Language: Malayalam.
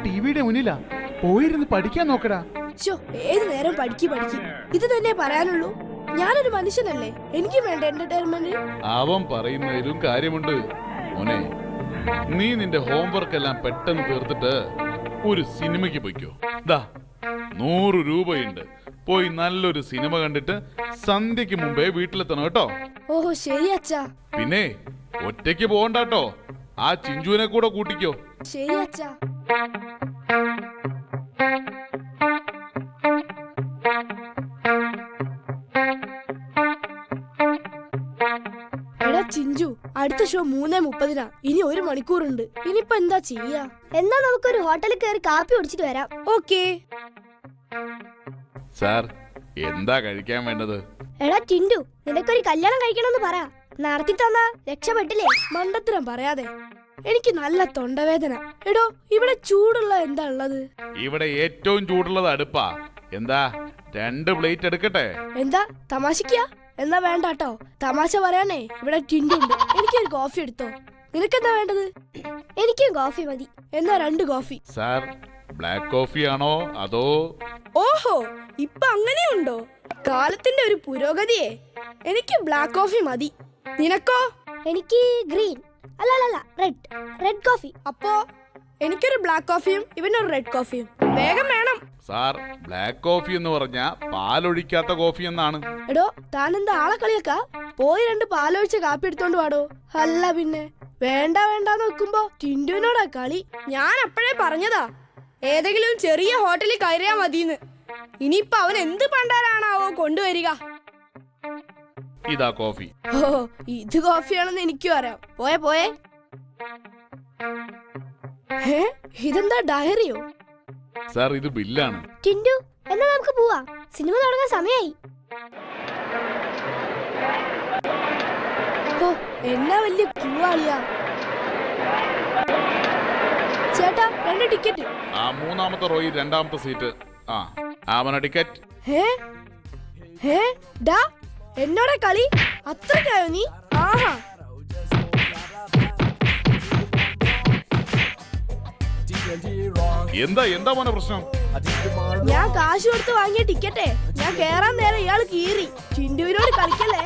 ടിവിയുടെ മുന്നിലാ. പോയിരുന്ന് പഠിക്കാൻ നോക്കടാ. ഏത് നേരം പഠിക്ക് ഇത് തന്നെ പറയാനുള്ളൂ. ഞാനൊരു മനുഷ്യനല്ലേ, എനിക്ക് വേണ്ട എന്റർടൈൻമെന്റ്. അവൻ പറയുന്നതിലും കാര്യമുണ്ട് മോനെ. നീ നിന്റെ ഹോംവർക്ക് എല്ലാം പെട്ടെന്ന് തീർത്തിട്ട് ഒരു സിനിമയ്ക്ക് പോയിക്കോ. ദാ 100 രൂപയുണ്ട്. പോയി നല്ലൊരു സിനിമ കണ്ടിട്ട് സന്ധ്യക്ക് മുമ്പേ വീട്ടിലെത്തണം കേട്ടോ. ഓഹോ ശരി അച്ഛാ. പിന്നെ ഒറ്റയ്ക്ക് പോകണ്ടാട്ടോ, ആ ചിഞ്ചുവിനെ കൂടെ കൂട്ടിക്കോ. ശരി അച്ഛാ. എടാ ചിഞ്ചു, അടുത്ത ഷോ 3:30. ഇനി 1 മണിക്കൂറുണ്ട്. ഇനിയിപ്പോ എന്താ ചെയ്യാ? എന്നാ നമുക്കൊരു ഹോട്ടലിൽ കയറി കാപ്പി കുടിച്ചിട്ട് വരാം. ഓക്കേ സാർ, എന്താ കഴിക്കാൻ വേണ്ടത്? എടാ ടിൻഡു, നിനക്കൊരു കല്യാണം കഴിക്കണമെന്ന് പറ. നടത്തി തന്നാ രക്ഷപ്പെട്ടില്ലേ? മണ്ടത്തരം പറയാതെ, എനിക്ക് നല്ല തൊണ്ടവേദന. എടോ, ഇവിടെ ചൂടുള്ള എന്താ ഉള്ളത്? ഇവിടെ ഏറ്റവും ചൂടുള്ളത് അടുപ്പാ. എന്താ 2 പ്ലേറ്റ് എടുക്കട്ടെ? എന്താ തമാശക്കാ? എന്നാ വേണ്ടാട്ടോ, തമാശ പറയാനേ ഇവിടെ ടിൻഡു ഉണ്ട്. എനിക്കൊരു കോഫി എടുത്തോ. നിനക്കെന്താ വേണ്ടത്? എനിക്കും കോഫി മതി. എന്നാ 2 കോഫി. സാർ, ബ്ലാക്ക് കോഫി ആണോ അതോ? ഓഹോ, ഇപ്പൊ അങ്ങനെയുണ്ടോ? കാലത്തിന്റെ ഒരു പുരോഗതിയെ. എനിക്ക് ബ്ലാക്ക് കോഫി മതി. നിനക്കോ? എനിക്ക് ഗ്രീൻ, അല്ല റെഡ് കോഫി. അപ്പോ എനിക്കൊരു ബ്ലാക്ക് കോഫിയും ഇവനൊരു റെഡ് കോഫിയും. വേഗം വേണം. സാർ, ബ്ലാക്ക് കോഫി എന്ന് പറഞ്ഞാ പാലൊഴിക്കാത്ത കോഫി എന്നാണ്. എടോ, താനെന്താ ആളെ കളിയാക്കാ? പോയി 2 പാലൊഴിച്ച കാപ്പി എടുത്തോണ്ട് വാടോ. അല്ല പിന്നെ വേണ്ടാന്ന് വെക്കുമ്പോ ടിൻഡുവിനോടാ കളി. ഞാൻ അപ്പോഴേ പറഞ്ഞതാ, ഏതെങ്കിലും ചെറിയ ഹോട്ടലിൽ കയറിയാ മതിന്ന്. ഇനിയിപ്പൊ അവൻ എന്ത് പണ്ടാരാണാവോ കൊണ്ടുവരിക. ഇതാ കോഫി. ഓ, ഇത് കോഫിയാണെന്ന് എനിക്കും അറിയാം. പോയേ. ഇതെന്താ ഡയറിയോ? സാർ, ഇത് ബില്ലാണ്. ടിൻഡു, എന്നാ നമുക്ക് പോവാം. സിനിമ തുടങ്ങാൻ സമയായി. ഓ, എന്നാ വലിയ ക്യൂ ആളിയാ. ചേട്ടാ, 2 ടിക്കറ്റ്. ആ 3ാമത്തെ റോയിൽ 2ാമത്തെ സീറ്റ്. അവന ടിക്കറ്റ്. ഡാ, എന്നോടെ കളി അത്രക്കായോ നീ? ആഹാ, എന്താ മോനെ പ്രശ്നം? ഞാൻ കാശ് കൊടുത്ത് വാങ്ങിയ ടിക്കറ്റേ ഞാൻ കേറാൻ നേരം ഇയാൾ കീറി. ചിണ്ടുവിനോട് കളിക്കല്ലേ.